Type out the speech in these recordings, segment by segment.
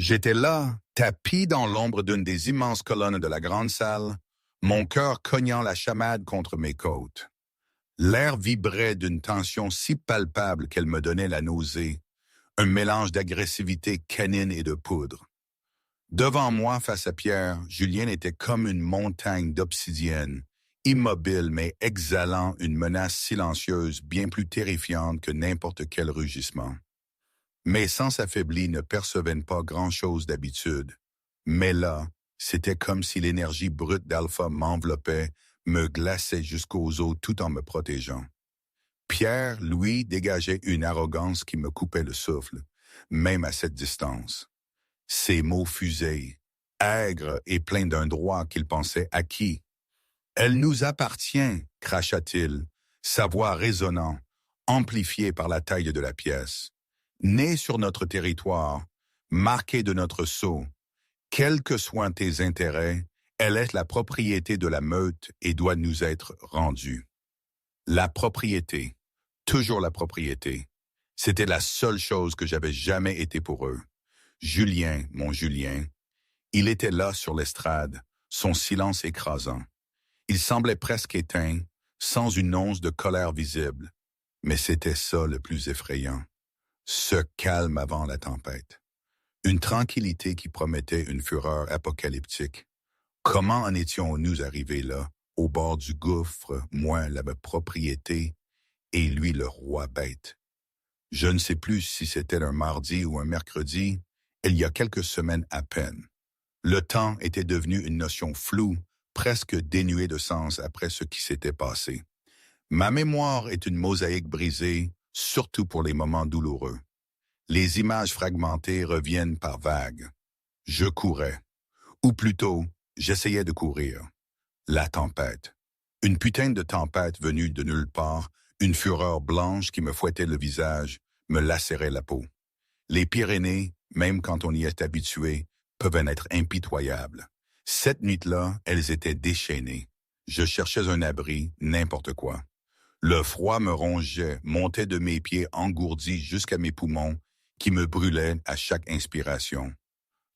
J'étais là, tapi dans l'ombre d'une des immenses colonnes de la grande salle, mon cœur cognant la chamade contre mes côtes. L'air vibrait d'une tension si palpable qu'elle me donnait la nausée, un mélange d'agressivité canine et de poudre. Devant moi, face à Pierre, Julien était comme une montagne d'obsidienne, immobile mais exhalant une menace silencieuse bien plus terrifiante que n'importe quel rugissement. Mes sens affaiblis ne percevaient pas grand-chose d'habitude, mais là, c'était comme si l'énergie brute d'Alpha m'enveloppait, me glaçait jusqu'aux os tout en me protégeant. Pierre, lui, dégageait une arrogance qui me coupait le souffle, même à cette distance. Ses mots fusaient, aigres et pleins d'un droit qu'il pensait acquis. « Elle nous appartient », cracha-t-il, sa voix résonnant, amplifiée par la taille de la pièce. « Née sur notre territoire, marquée de notre sceau, quels que soient tes intérêts, elle est la propriété de la meute et doit nous être rendue. » La propriété, toujours la propriété. C'était la seule chose que j'avais jamais été pour eux. Julien, mon Julien, il était là sur l'estrade, son silence écrasant. Il semblait presque éteint, sans une once de colère visible. Mais c'était ça le plus effrayant. Ce calme avant la tempête. Une tranquillité qui promettait une fureur apocalyptique. Comment en étions-nous arrivés là, au bord du gouffre, moi la propriété, et lui le roi bête? Je ne sais plus si c'était un mardi ou un mercredi, il y a quelques semaines à peine. Le temps était devenu une notion floue, presque dénuée de sens après ce qui s'était passé. Ma mémoire est une mosaïque brisée, surtout pour les moments douloureux. Les images fragmentées reviennent par vagues. Je courais. Ou plutôt, j'essayais de courir. La tempête. Une putain de tempête venue de nulle part, une fureur blanche qui me fouettait le visage, me lacérait la peau. Les Pyrénées, même quand on y est habitué, peuvent être impitoyables. Cette nuit-là, elles étaient déchaînées. Je cherchais un abri, n'importe quoi. Le froid me rongeait, montait de mes pieds engourdis jusqu'à mes poumons, qui me brûlaient à chaque inspiration.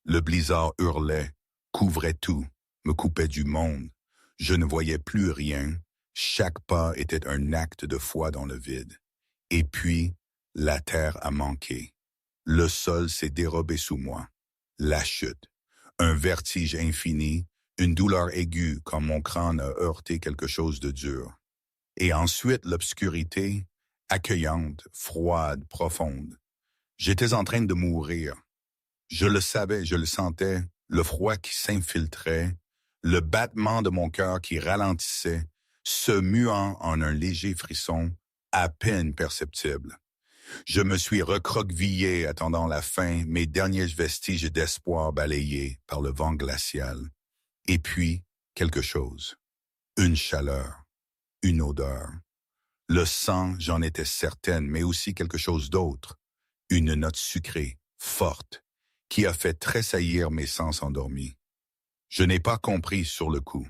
Le blizzard hurlait, couvrait tout, me coupait du monde. Je ne voyais plus rien. Chaque pas était un acte de foi dans le vide. Et puis, la terre a manqué. Le sol s'est dérobé sous moi. La chute. Un vertige infini, une douleur aiguë quand mon crâne a heurté quelque chose de dur. Et ensuite l'obscurité, accueillante, froide, profonde. J'étais en train de mourir. Je le savais, je le sentais, le froid qui s'infiltrait, le battement de mon cœur qui ralentissait, se muant en un léger frisson, à peine perceptible. Je me suis recroquevillé attendant la fin, mes derniers vestiges d'espoir balayés par le vent glacial. Et puis, quelque chose. Une chaleur. Une odeur. Le sang, j'en étais certaine, mais aussi quelque chose d'autre. Une note sucrée, forte, qui a fait tressaillir mes sens endormis. Je n'ai pas compris sur le coup.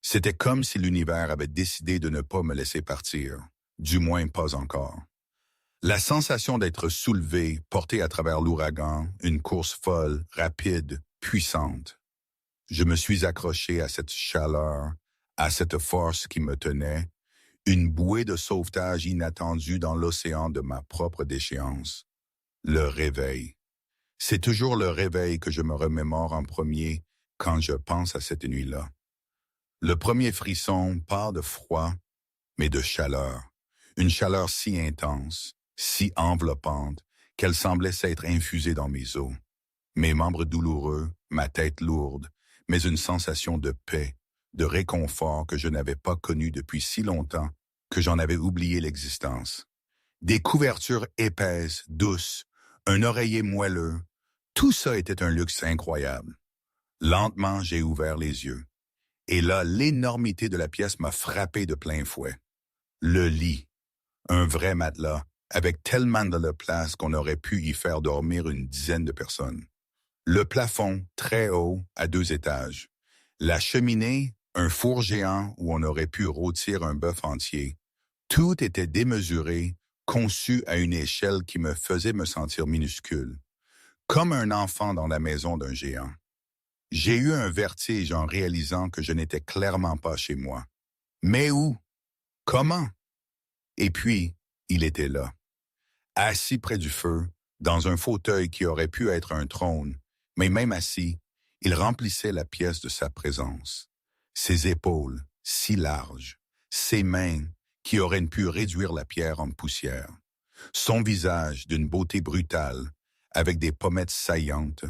C'était comme si l'univers avait décidé de ne pas me laisser partir, du moins pas encore. La sensation d'être soulevé, porté à travers l'ouragan, une course folle, rapide, puissante. Je me suis accroché à cette chaleur, à cette force qui me tenait, une bouée de sauvetage inattendue dans l'océan de ma propre déchéance. Le réveil. C'est toujours le réveil que je me remémore en premier quand je pense à cette nuit-là. Le premier frisson part de froid, mais de chaleur. Une chaleur si intense, si enveloppante, qu'elle semblait s'être infusée dans mes os. Mes membres douloureux, ma tête lourde, mais une sensation de paix, de réconfort que je n'avais pas connu depuis si longtemps que j'en avais oublié l'existence. Des couvertures épaisses, douces, un oreiller moelleux, tout ça était un luxe incroyable. Lentement, j'ai ouvert les yeux. Et là, l'énormité de la pièce m'a frappé de plein fouet. Le lit, un vrai matelas, avec tellement de place qu'on aurait pu y faire dormir une dizaine de personnes. Le plafond, très haut, à 2 étages. La cheminée, un four géant où on aurait pu rôtir un bœuf entier. Tout était démesuré, conçu à une échelle qui me faisait me sentir minuscule. comme un enfant dans la maison d'un géant. J'ai eu un vertige en réalisant que je n'étais clairement pas chez moi. Mais où? Comment? Et puis, il était là, assis près du feu, dans un fauteuil qui aurait pu être un trône, mais même assis, il remplissait la pièce de sa présence. Ses épaules, si larges, ses mains, qui auraient pu réduire la pierre en poussière. Son visage d'une beauté brutale, avec des pommettes saillantes,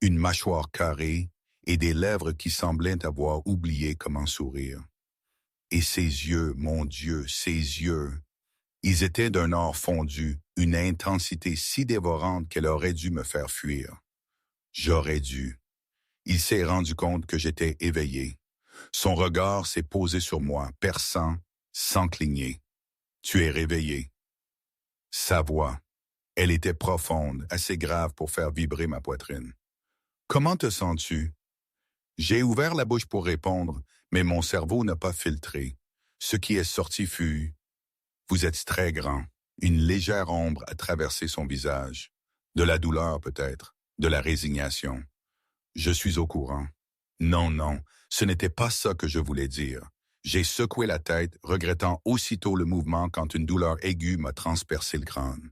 une mâchoire carrée et des lèvres qui semblaient avoir oublié comment sourire. Et ses yeux, mon Dieu, ses yeux, ils étaient d'un or fondu, une intensité si dévorante qu'elle aurait dû me faire fuir. J'aurais dû. Il s'est rendu compte que j'étais éveillé. Son regard s'est posé sur moi, perçant, sans cligner. Tu es réveillé. Sa voix, elle était profonde, assez grave pour faire vibrer ma poitrine. Comment te sens-tu? J'ai ouvert la bouche pour répondre, mais mon cerveau n'a pas filtré. Ce qui est sorti fut « Vous êtes très grand ». Une légère ombre a traversé son visage. De la douleur peut-être, de la résignation. Je suis au courant. Non, non, ce n'était pas ça que je voulais dire. J'ai secoué la tête, regrettant aussitôt le mouvement quand une douleur aiguë m'a transpercé le crâne.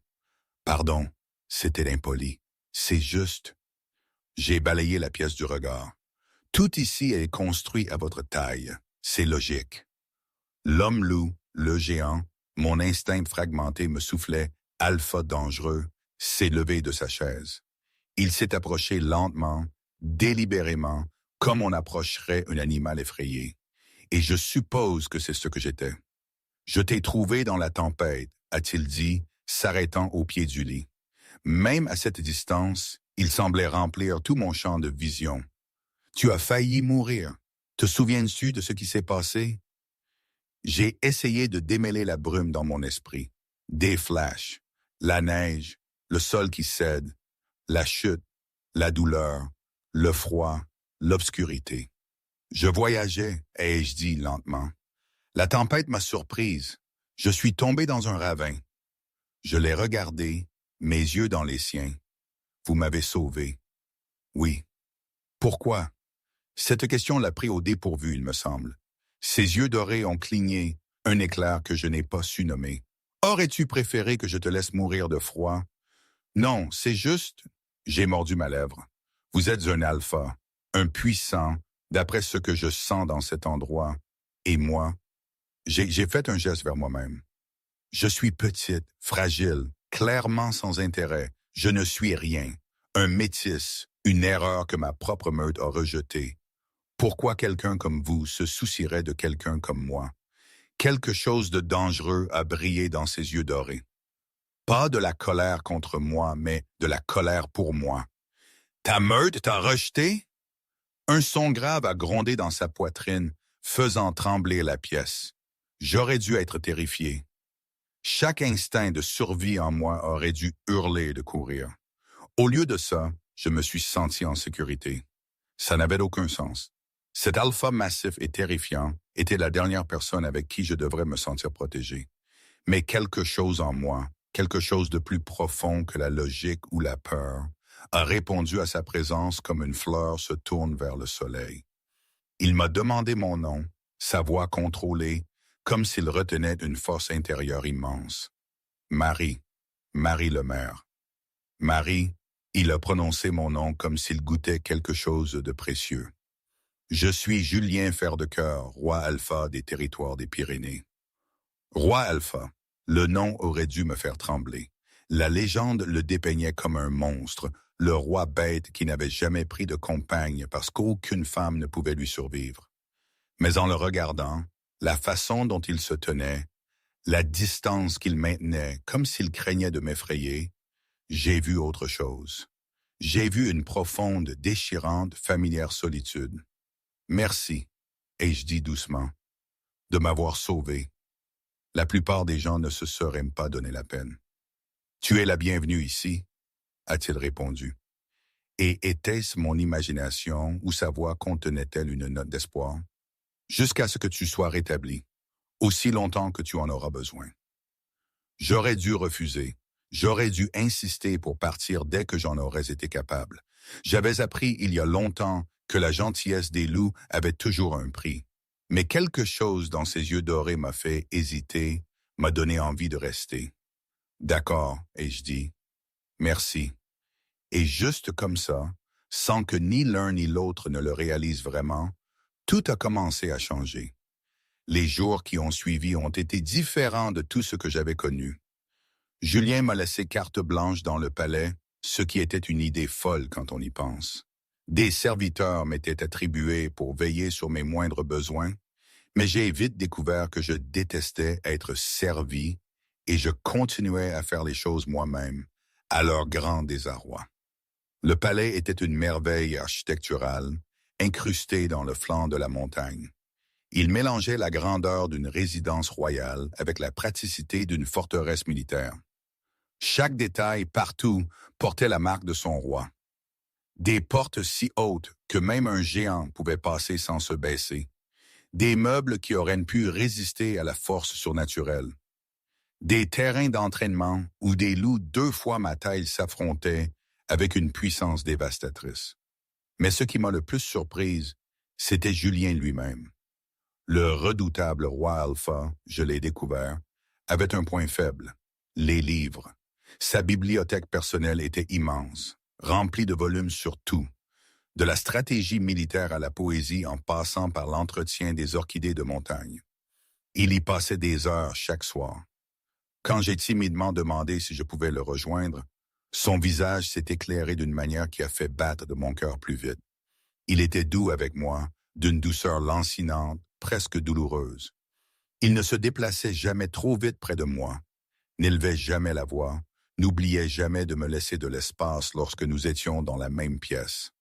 Pardon, c'était impoli. C'est juste. J'ai balayé la pièce du regard. Tout ici est construit à votre taille. C'est logique. L'homme-loup, le géant, mon instinct fragmenté me soufflait « alpha dangereux », s'est levé de sa chaise. Il s'est approché lentement, délibérément, comme on approcherait un animal effrayé. Et je suppose que c'est ce que j'étais. « Je t'ai trouvé dans la tempête », a-t-il dit, s'arrêtant au pied du lit. Même à cette distance, il semblait remplir tout mon champ de vision. « Tu as failli mourir. Te souviens-tu de ce qui s'est passé? » J'ai essayé de démêler la brume dans mon esprit. Des flashs, la neige, le sol qui cède, la chute, la douleur, le froid, l'obscurité. Je voyageais, ai-je dit lentement. La tempête m'a surprise. Je suis tombé dans un ravin. Je l'ai regardé, mes yeux dans les siens. Vous m'avez sauvé. Oui. Pourquoi? Cette question l'a pris au dépourvu, il me semble. Ses yeux dorés ont cligné, un éclair que je n'ai pas su nommer. Aurais-tu préféré que je te laisse mourir de froid? Non, c'est juste... J'ai mordu ma lèvre. Vous êtes un alpha, un puissant, d'après ce que je sens dans cet endroit. Et moi, j'ai fait un geste vers moi-même. Je suis petite, fragile, clairement sans intérêt. Je ne suis rien. Un métis, une erreur que ma propre meute a rejetée. Pourquoi quelqu'un comme vous se soucierait de quelqu'un comme moi? Quelque chose de dangereux a brillé dans ses yeux dorés. Pas de la colère contre moi, mais de la colère pour moi. Ta meute t'a rejeté? Un son grave a grondé dans sa poitrine, faisant trembler la pièce. J'aurais dû être terrifié. Chaque instinct de survie en moi aurait dû hurler de courir. Au lieu de ça, je me suis senti en sécurité. Ça n'avait aucun sens. Cet alpha massif et terrifiant était la dernière personne avec qui je devrais me sentir protégé. Mais quelque chose en moi, quelque chose de plus profond que la logique ou la peur, a répondu à sa présence comme une fleur se tourne vers le soleil. Il m'a demandé mon nom, sa voix contrôlée, comme s'il retenait une force intérieure immense. Marie, Marie Lemaire. Marie, il a prononcé mon nom comme s'il goûtait quelque chose de précieux. Je suis Julien Fer-de-Cœur, roi alpha des territoires des Pyrénées. Roi alpha, le nom aurait dû me faire trembler. La légende le dépeignait comme un monstre, le roi bête qui n'avait jamais pris de compagne parce qu'aucune femme ne pouvait lui survivre. Mais en le regardant, la façon dont il se tenait, la distance qu'il maintenait, comme s'il craignait de m'effrayer, j'ai vu autre chose. J'ai vu une profonde, déchirante, familière solitude. Merci, ai-je dit doucement, de m'avoir sauvé. La plupart des gens ne se seraient pas donné la peine. Tu es la bienvenue ici, a-t-il répondu. Et était-ce mon imagination ou sa voix contenait-elle une note d'espoir? Jusqu'à ce que tu sois rétabli, aussi longtemps que tu en auras besoin. J'aurais dû refuser. J'aurais dû insister pour partir dès que j'en aurais été capable. J'avais appris il y a longtemps que la gentillesse des loups avait toujours un prix. Mais quelque chose dans ses yeux dorés m'a fait hésiter, m'a donné envie de rester. D'accord, ai-je dit. Merci. Et juste comme ça, sans que ni l'un ni l'autre ne le réalise vraiment, tout a commencé à changer. Les jours qui ont suivi ont été différents de tout ce que j'avais connu. Julien m'a laissé carte blanche dans le palais, ce qui était une idée folle quand on y pense. Des serviteurs m'étaient attribués pour veiller sur mes moindres besoins, mais j'ai vite découvert que je détestais être servi et je continuais à faire les choses moi-même, à leur grand désarroi. Le palais était une merveille architecturale, incrustée dans le flanc de la montagne. Il mélangeait la grandeur d'une résidence royale avec la praticité d'une forteresse militaire. Chaque détail partout portait la marque de son roi. Des portes si hautes que même un géant pouvait passer sans se baisser. Des meubles qui auraient pu résister à la force surnaturelle. Des terrains d'entraînement où des loups 2 fois ma taille s'affrontaient avec une puissance dévastatrice. Mais ce qui m'a le plus surprise, c'était Julien lui-même. Le redoutable roi Alpha, je l'ai découvert, avait un point faible, les livres. Sa bibliothèque personnelle était immense, remplie de volumes sur tout, de la stratégie militaire à la poésie en passant par l'entretien des orchidées de montagne. Il y passait des heures chaque soir. Quand j'ai timidement demandé si je pouvais le rejoindre, son visage s'est éclairé d'une manière qui a fait battre de mon cœur plus vite. Il était doux avec moi, d'une douceur lancinante, presque douloureuse. Il ne se déplaçait jamais trop vite près de moi, n'élevait jamais la voix, n'oubliait jamais de me laisser de l'espace lorsque nous étions dans la même pièce.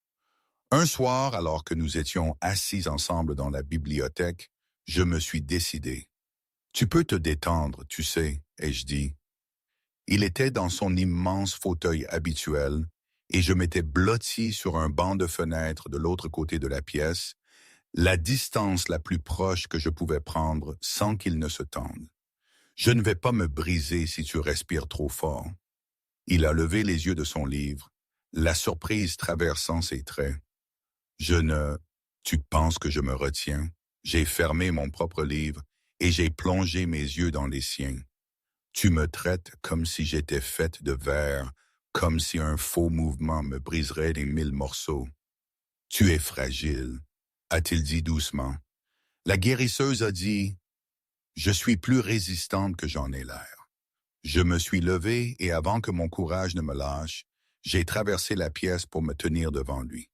Un soir, alors que nous étions assis ensemble dans la bibliothèque, je me suis décidé. « Tu peux te détendre, tu sais, » ai-je dit. Il était dans son immense fauteuil habituel, et je m'étais blotti sur un banc de fenêtre de l'autre côté de la pièce, la distance la plus proche que je pouvais prendre sans qu'il ne se tende. Je ne vais pas me briser si tu respires trop fort. Il a levé les yeux de son livre, la surprise traversant ses traits. Tu penses que je me retiens? J'ai fermé mon propre livre et j'ai plongé mes yeux dans les siens. Tu me traites comme si j'étais faite de verre, comme si un faux mouvement me briserait les 1000 morceaux. Tu es fragile, a-t-il dit doucement. La guérisseuse a dit, je suis plus résistante que j'en ai l'air. Je me suis levé et avant que mon courage ne me lâche, j'ai traversé la pièce pour me tenir devant lui.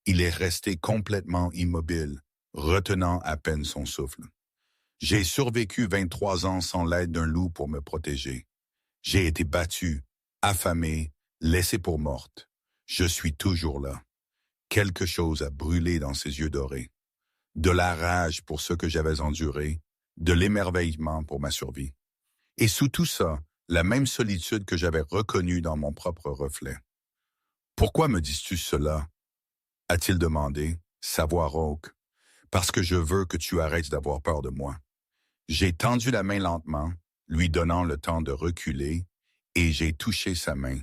Il est resté complètement immobile, retenant à peine son souffle. J'ai survécu 23 ans sans l'aide d'un loup pour me protéger. J'ai été battue, affamée, laissée pour morte. Je suis toujours là. Quelque chose a brûlé dans ses yeux dorés. De la rage pour ce que j'avais enduré, de l'émerveillement pour ma survie. Et sous tout ça, la même solitude que j'avais reconnue dans mon propre reflet. « Pourquoi me dis-tu cela ?» a-t-il demandé, sa voix rauque. « Parce que je veux que tu arrêtes d'avoir peur de moi. » J'ai tendu la main lentement, lui donnant le temps de reculer, et j'ai touché sa main,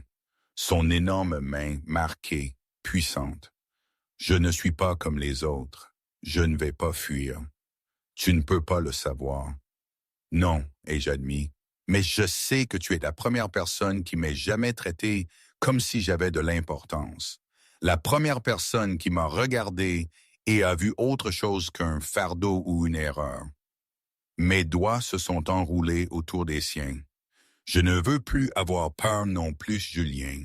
son énorme main marquée, puissante. Je ne suis pas comme les autres. Je ne vais pas fuir. Tu ne peux pas le savoir. Non, ai-je admis, mais je sais que tu es la première personne qui m'ait jamais traité comme si j'avais de l'importance. La première personne qui m'a regardé et a vu autre chose qu'un fardeau ou une erreur. Mes doigts se sont enroulés autour des siens. Je ne veux plus avoir peur non plus, Julien.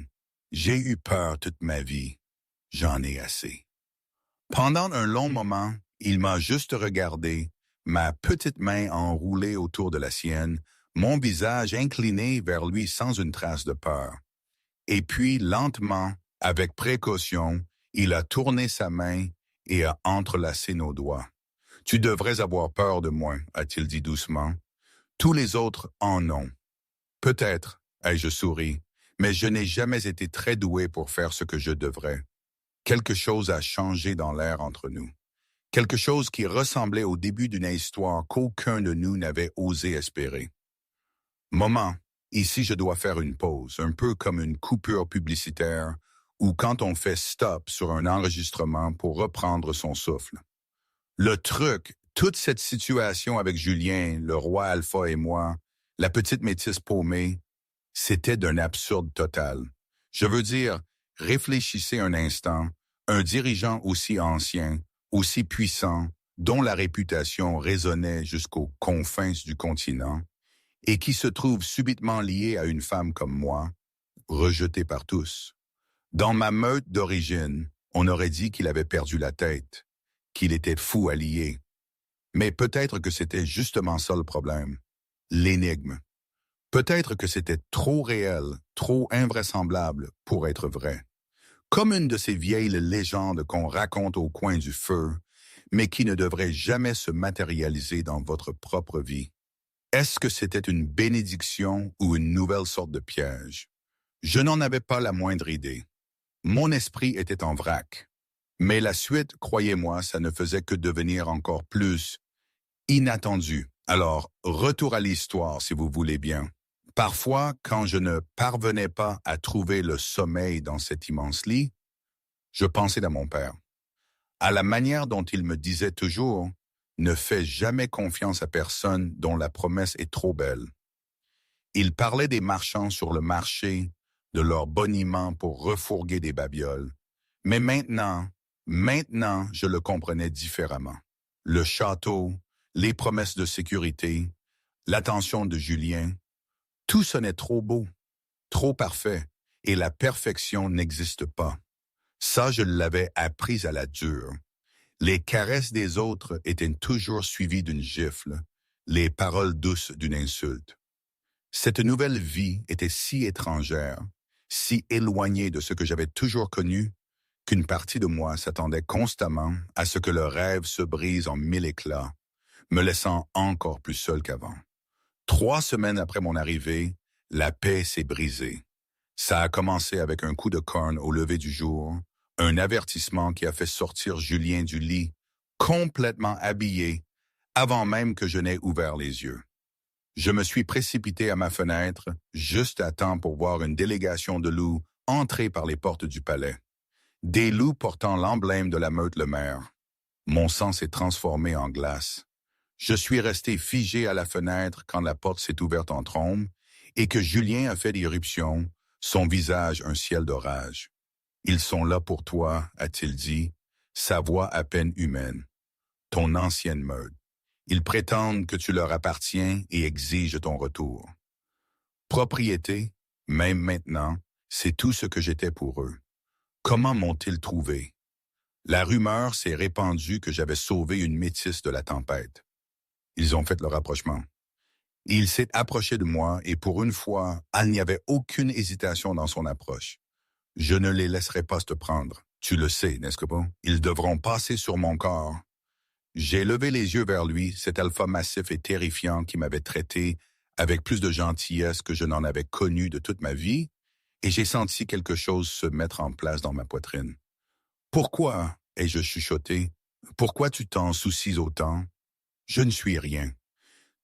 J'ai eu peur toute ma vie. J'en ai assez. Pendant un long moment, il m'a juste regardé, ma petite main enroulée autour de la sienne, mon visage incliné vers lui sans une trace de peur. Et puis, lentement, avec précaution, il a tourné sa main et a entrelacé nos doigts. « Tu devrais avoir peur de moi, » a-t-il dit doucement. « Tous les autres en ont. »« Peut-être, » ai-je souri, « mais je n'ai jamais été très doué pour faire ce que je devrais. » Quelque chose a changé dans l'air entre nous. Quelque chose qui ressemblait au début d'une histoire qu'aucun de nous n'avait osé espérer. « Maman, Ici, je dois faire une pause, un peu comme une coupure publicitaire ou quand on fait stop sur un enregistrement pour reprendre son souffle. Le truc, toute cette situation avec Julien, le roi Alpha et moi, la petite métisse paumée, c'était d'un absurde total. Je veux dire, réfléchissez un instant, un dirigeant aussi ancien, aussi puissant, dont la réputation résonnait jusqu'aux confins du continent, et qui se trouve subitement lié à une femme comme moi, rejetée par tous. Dans ma meute d'origine, on aurait dit qu'il avait perdu la tête, qu'il était fou à lier. Mais peut-être que c'était justement ça le problème, l'énigme. Peut-être que c'était trop réel, trop invraisemblable pour être vrai. Comme une de ces vieilles légendes qu'on raconte au coin du feu, mais qui ne devrait jamais se matérialiser dans votre propre vie. Est-ce que c'était une bénédiction ou une nouvelle sorte de piège? Je n'en avais pas la moindre idée. Mon esprit était en vrac. Mais la suite, croyez-moi, ça ne faisait que devenir encore plus inattendu. Alors, retour à l'histoire, si vous voulez bien. Parfois, quand je ne parvenais pas à trouver le sommeil dans cet immense lit, je pensais à mon père. À la manière dont il me disait toujours, ne fais jamais confiance à personne dont la promesse est trop belle. Il parlait des marchands sur le marché, de leur boniment pour refourguer des babioles. Mais maintenant, je le comprenais différemment. Le château, les promesses de sécurité, l'attention de Julien, tout sonnait trop beau, trop parfait, et la perfection n'existe pas. Ça, je l'avais appris à la dure. Les caresses des autres étaient toujours suivies d'une gifle, les paroles douces d'une insulte. Cette nouvelle vie était si étrangère, si éloignée de ce que j'avais toujours connu, qu'une partie de moi s'attendait constamment à ce que le rêve se brise en mille éclats, me laissant encore plus seul qu'avant. 3 semaines après mon arrivée, la paix s'est brisée. Ça a commencé avec un coup de corne au lever du jour, un avertissement qui a fait sortir Julien du lit, complètement habillé, avant même que je n'aie ouvert les yeux. Je me suis précipité à ma fenêtre, juste à temps pour voir une délégation de loups entrer par les portes du palais. Des loups portant l'emblème de la meute Le Maire. Mon sang s'est transformé en glace. Je suis resté figé à la fenêtre quand la porte s'est ouverte en trombe et que Julien a fait l'irruption, son visage un ciel d'orage. « Ils sont là pour toi », a-t-il dit, sa voix à peine humaine. « Ton ancienne meute. Ils prétendent que tu leur appartiens et exigent ton retour. » Propriété, même maintenant, c'est tout ce que j'étais pour eux. Comment m'ont-ils trouvé? La rumeur s'est répandue que j'avais sauvé une métisse de la tempête. Ils ont fait le rapprochement. Il s'est approché de moi et pour une fois, il n'y avait aucune hésitation dans son approche. Je ne les laisserai pas te prendre. Tu le sais, n'est-ce pas? Ils devront passer sur mon corps. J'ai levé les yeux vers lui, cet alpha massif et terrifiant qui m'avait traité avec plus de gentillesse que je n'en avais connu de toute ma vie, et j'ai senti quelque chose se mettre en place dans ma poitrine. « Pourquoi » ai-je chuchoté. « Pourquoi tu t'en soucies autant? Je ne suis rien.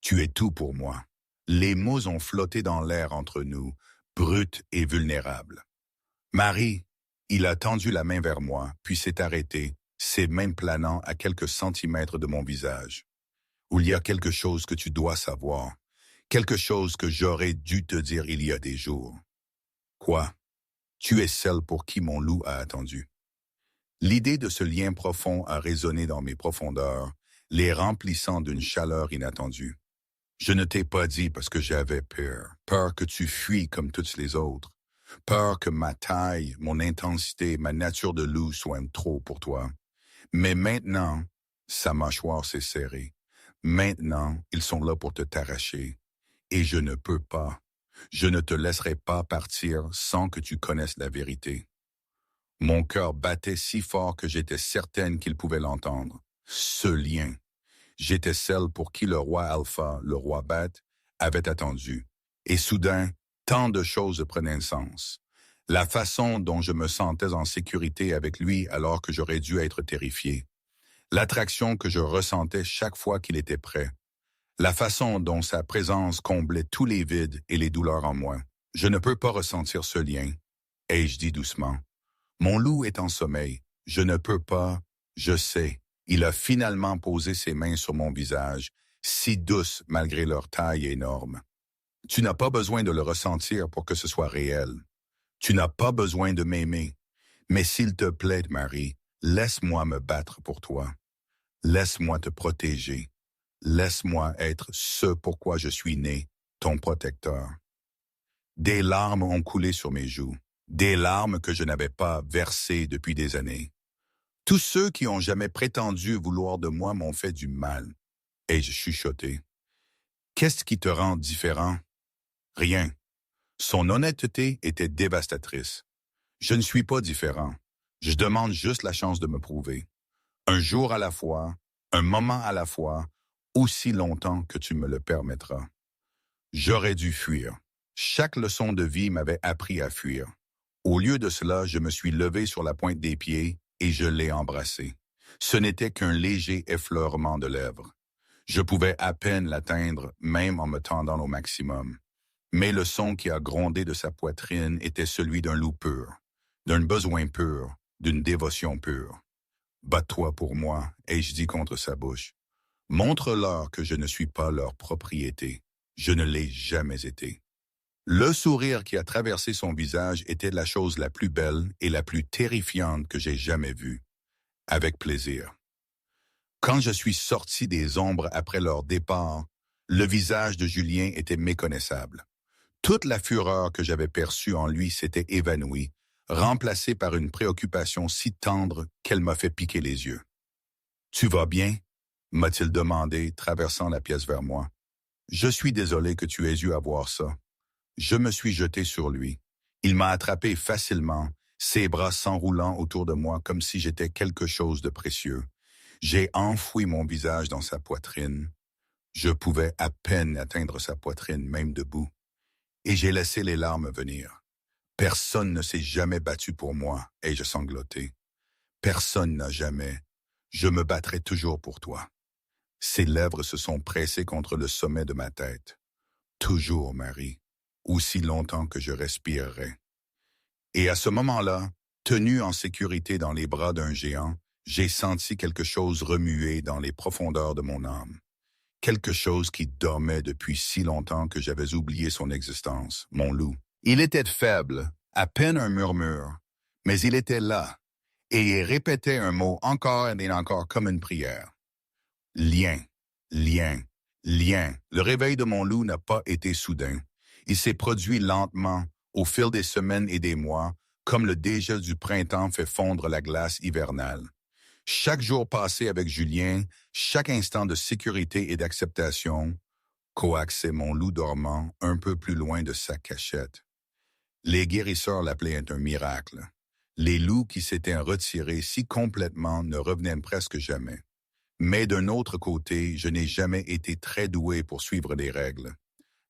Tu es tout pour moi. » Les mots ont flotté dans l'air entre nous, bruts et vulnérables. « Marie » il a tendu la main vers moi, puis s'est arrêté, ses mains planant à quelques centimètres de mon visage. « Il y a quelque chose que tu dois savoir, quelque chose que j'aurais dû te dire il y a des jours. » « Quoi? Tu es celle pour qui mon loup a attendu. » L'idée de ce lien profond a résonné dans mes profondeurs, les remplissant d'une chaleur inattendue. Je ne t'ai pas dit parce que j'avais peur, peur que tu fuis comme toutes les autres, peur que ma taille, mon intensité, ma nature de loup soient trop pour toi. Mais maintenant, sa mâchoire s'est serrée. Maintenant, ils sont là pour te t'arracher. Et je ne peux pas. Je ne te laisserai pas partir sans que tu connaisses la vérité. Mon cœur battait si fort que j'étais certaine qu'il pouvait l'entendre. Ce lien. J'étais celle pour qui le roi Alpha, le roi Beth, avait attendu. Et soudain, tant de choses prenaient sens. La façon dont je me sentais en sécurité avec lui alors que j'aurais dû être terrifié. L'attraction que je ressentais chaque fois qu'il était prêt. La façon dont sa présence comblait tous les vides et les douleurs en moi. Je ne peux pas ressentir ce lien, ai-je dit doucement. Mon loup est en sommeil. Je ne peux pas, je sais. Il a finalement posé ses mains sur mon visage, si douces malgré leur taille énorme. Tu n'as pas besoin de le ressentir pour que ce soit réel. Tu n'as pas besoin de m'aimer. Mais s'il te plaît, Marie, laisse-moi me battre pour toi. Laisse-moi te protéger. Laisse-moi être ce pourquoi je suis né, ton protecteur. Des larmes ont coulé sur mes joues, des larmes que je n'avais pas versées depuis des années. Tous ceux qui ont jamais prétendu vouloir de moi m'ont fait du mal, ai-je chuchoté. Qu'est-ce qui te rend différent? Rien. Son honnêteté était dévastatrice. Je ne suis pas différent. Je demande juste la chance de me prouver. Un jour à la fois, un moment à la fois, aussi longtemps que tu me le permettras. J'aurais dû fuir. Chaque leçon de vie m'avait appris à fuir. Au lieu de cela, je me suis levé sur la pointe des pieds et je l'ai embrassé. Ce n'était qu'un léger effleurement de lèvres. Je pouvais à peine l'atteindre, même en me tendant au maximum. Mais le son qui a grondé de sa poitrine était celui d'un loup pur, d'un besoin pur, d'une dévotion pure. « Bats-toi pour moi », ai-je dit contre sa bouche. « Montre-leur que je ne suis pas leur propriété. Je ne l'ai jamais été. » Le sourire qui a traversé son visage était la chose la plus belle et la plus terrifiante que j'ai jamais vue. Avec plaisir. Quand je suis sorti des ombres après leur départ, le visage de Julien était méconnaissable. Toute la fureur que j'avais perçue en lui s'était évanouie, remplacée par une préoccupation si tendre qu'elle m'a fait piquer les yeux. « Tu vas bien ?» m'a-t-il demandé, traversant la pièce vers moi. « Je suis désolé que tu aies eu à voir ça. » Je me suis jeté sur lui. Il m'a attrapé facilement, ses bras s'enroulant autour de moi comme si j'étais quelque chose de précieux. J'ai enfoui mon visage dans sa poitrine. Je pouvais à peine atteindre sa poitrine, même debout. Et j'ai laissé les larmes venir. Personne ne s'est jamais battu pour moi, ai-je sangloté. Personne n'a jamais. Je me battrai toujours pour toi. Ses lèvres se sont pressées contre le sommet de ma tête. Toujours, Marie. Aussi longtemps que je respirerai. Et à ce moment-là, tenu en sécurité dans les bras d'un géant, j'ai senti quelque chose remuer dans les profondeurs de mon âme. Quelque chose qui dormait depuis si longtemps que j'avais oublié son existence, mon loup. Il était faible, à peine un murmure, mais il était là, et il répétait un mot encore et encore comme une prière. Lien, lien, lien. Le réveil de mon loup n'a pas été soudain. Il s'est produit lentement, au fil des semaines et des mois, comme le dégel du printemps fait fondre la glace hivernale. Chaque jour passé avec Julien, chaque instant de sécurité et d'acceptation, coaxait mon loup dormant un peu plus loin de sa cachette. Les guérisseurs l'appelaient un miracle. Les loups qui s'étaient retirés si complètement ne revenaient presque jamais. Mais d'un autre côté, je n'ai jamais été très doué pour suivre les règles.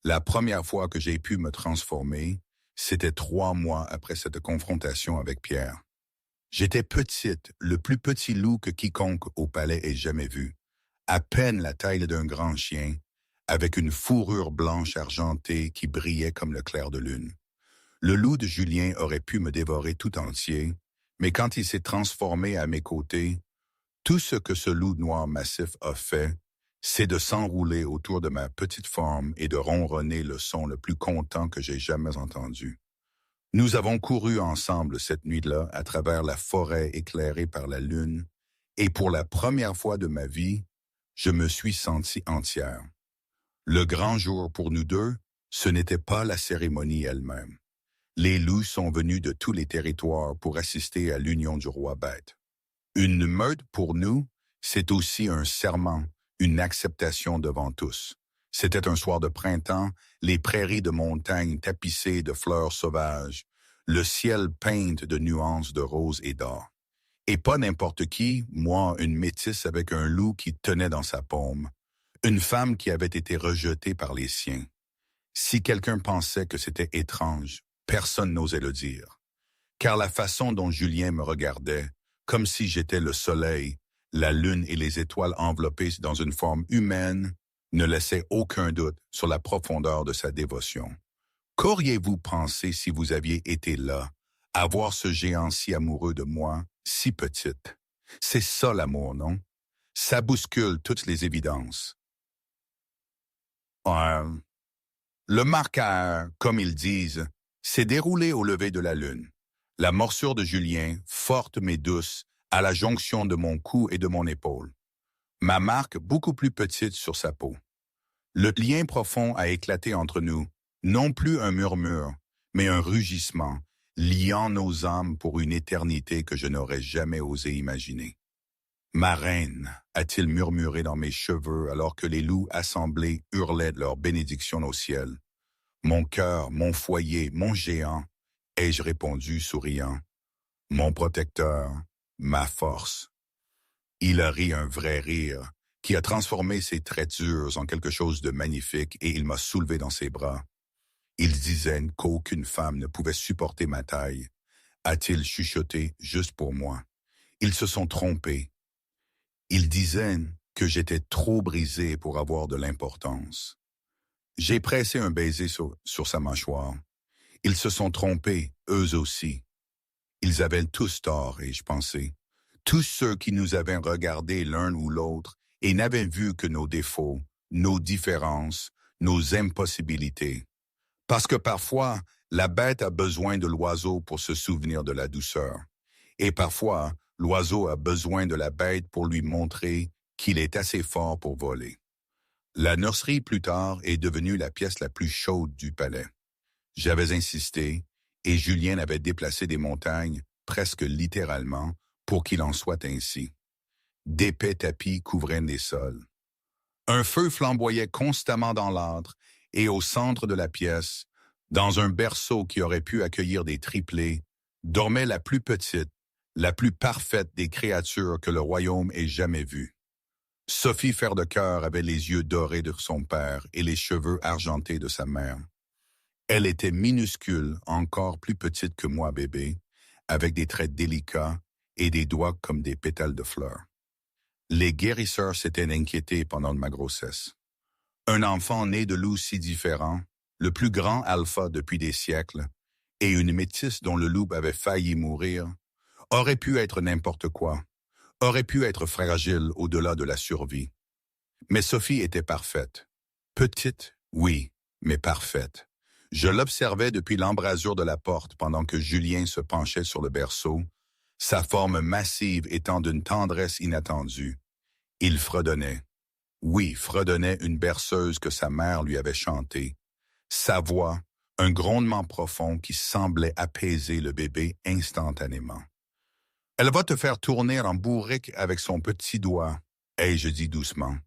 La première fois que j'ai pu me transformer, c'était 3 mois après cette confrontation avec Pierre. J'étais petite, le plus petit loup que quiconque au palais ait jamais vu, à peine la taille d'un grand chien, avec une fourrure blanche argentée qui brillait comme le clair de lune. Le loup de Julien aurait pu me dévorer tout entier, mais quand il s'est transformé à mes côtés, tout ce que ce loup noir massif a fait, c'est de s'enrouler autour de ma petite forme et de ronronner le son le plus content que j'ai jamais entendu. Nous avons couru ensemble cette nuit-là à travers la forêt éclairée par la lune, et pour la première fois de ma vie, je me suis senti entière. Le grand jour pour nous deux, ce n'était pas la cérémonie elle-même. Les loups sont venus de tous les territoires pour assister à l'union du roi bête. Une meute pour nous, c'est aussi un serment, une acceptation devant tous. C'était un soir de printemps, les prairies de montagne tapissées de fleurs sauvages, le ciel peint de nuances de rose et d'or. Et pas n'importe qui, moi, une métisse avec un loup qui tenait dans sa paume, une femme qui avait été rejetée par les siens. Si quelqu'un pensait que c'était étrange, personne n'osait le dire. Car la façon dont Julien me regardait, comme si j'étais le soleil, la lune et les étoiles enveloppées dans une forme humaine, ne laissait aucun doute sur la profondeur de sa dévotion. Qu'auriez-vous pensé si vous aviez été là, à voir ce géant si amoureux de moi, si petite? C'est ça l'amour, non? Ça bouscule toutes les évidences. Euh, le marqueur, comme ils disent, s'est déroulé au lever de la lune. La morsure de Julien, forte mais douce, à la jonction de mon cou et de mon épaule. Ma marque beaucoup plus petite sur sa peau. Le lien profond a éclaté entre nous, non plus un murmure, mais un rugissement, liant nos âmes pour une éternité que je n'aurais jamais osé imaginer. Ma reine, a-t-il murmuré dans mes cheveux alors que les loups assemblés hurlaient de leur bénédiction au ciel. Mon cœur, mon foyer, mon géant, ai-je répondu souriant. Mon protecteur, ma force. Il a ri un vrai rire, qui a transformé ses traits durs en quelque chose de magnifique et il m'a soulevé dans ses bras. Il disait qu'aucune femme ne pouvait supporter ma taille. A-t-il chuchoté juste pour moi? Ils se sont trompés. Ils disaient que j'étais trop brisé pour avoir de l'importance. J'ai pressé un baiser sur sa mâchoire. Ils se sont trompés, eux aussi. Ils avaient tous tort, ai-je pensé. Tous ceux qui nous avaient regardés l'un ou l'autre et n'avaient vu que nos défauts, nos différences, nos impossibilités. Parce que parfois, la bête a besoin de l'oiseau pour se souvenir de la douceur. Et parfois, l'oiseau a besoin de la bête pour lui montrer qu'il est assez fort pour voler. La nurserie, plus tard, est devenue la pièce la plus chaude du palais. J'avais insisté, et Julien avait déplacé des montagnes, presque littéralement, pour qu'il en soit ainsi. D'épais tapis couvraient les sols. Un feu flamboyait constamment dans l'âtre, et au centre de la pièce, dans un berceau qui aurait pu accueillir des triplés, dormait la plus petite, la plus parfaite des créatures que le royaume ait jamais vues. Sophie Fer de Cœur avait les yeux dorés de son père et les cheveux argentés de sa mère. Elle était minuscule, encore plus petite que moi bébé, avec des traits délicats et des doigts comme des pétales de fleurs. Les guérisseurs s'étaient inquiétés pendant ma grossesse. Un enfant né de loup si différent, le plus grand alpha depuis des siècles, et une métisse dont le loup avait failli mourir, aurait pu être n'importe quoi, aurait pu être fragile au-delà de la survie. Mais Sophie était parfaite. Petite, oui, mais parfaite. Je l'observais depuis l'embrasure de la porte pendant que Julien se penchait sur le berceau, sa forme massive étant d'une tendresse inattendue. Il fredonnait. Oui, fredonnait une berceuse que sa mère lui avait chantée. Sa voix, un grondement profond qui semblait apaiser le bébé instantanément. « Elle va te faire tourner en bourrique avec son petit doigt, ai-je dit doucement.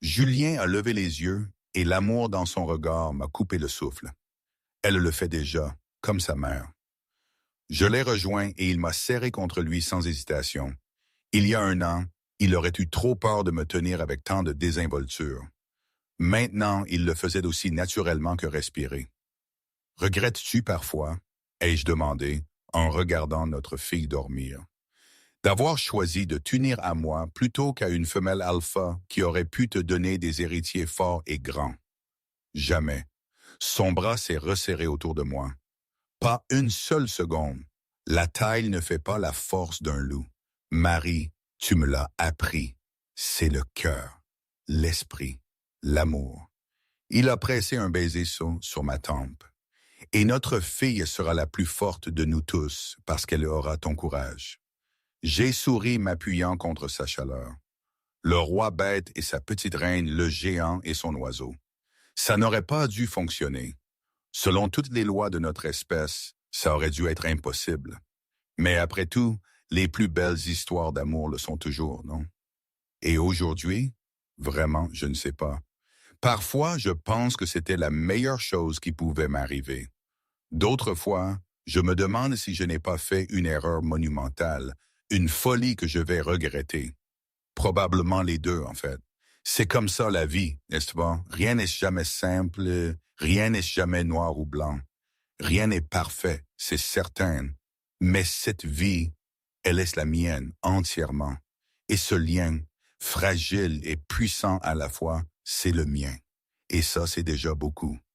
Julien a levé les yeux et l'amour dans son regard m'a coupé le souffle. Elle le fait déjà, comme sa mère. Je l'ai rejoint et il m'a serré contre lui sans hésitation. Il y a 1 an, il aurait eu trop peur de me tenir avec tant de désinvolture. Maintenant, il le faisait aussi naturellement que respirer. « Regrettes-tu parfois, ai-je demandé, en regardant notre fille dormir, d'avoir choisi de t'unir à moi plutôt qu'à une femelle alpha qui aurait pu te donner des héritiers forts et grands? Jamais. Son bras s'est resserré autour de moi. Pas une seule seconde. La taille ne fait pas la force d'un loup. Marie, tu me l'as appris. C'est le cœur, l'esprit, l'amour. Il a pressé un baiser sur ma tempe. Et notre fille sera la plus forte de nous tous parce qu'elle aura ton courage. J'ai souri m'appuyant contre sa chaleur. Le roi bête et sa petite reine, le géant et son oiseau. Ça n'aurait pas dû fonctionner. Selon toutes les lois de notre espèce, ça aurait dû être impossible. Mais après tout, les plus belles histoires d'amour le sont toujours, non? Et aujourd'hui, vraiment, je ne sais pas. Parfois, je pense que c'était la meilleure chose qui pouvait m'arriver. D'autres fois, je me demande si je n'ai pas fait une erreur monumentale, une folie que je vais regretter. Probablement les deux, en fait. C'est comme ça la vie, n'est-ce pas? Rien n'est jamais simple, rien n'est jamais noir ou blanc. Rien n'est parfait, c'est certain. Mais cette vie, elle est la mienne entièrement. Et ce lien, fragile et puissant à la fois, c'est le mien. Et ça, c'est déjà beaucoup.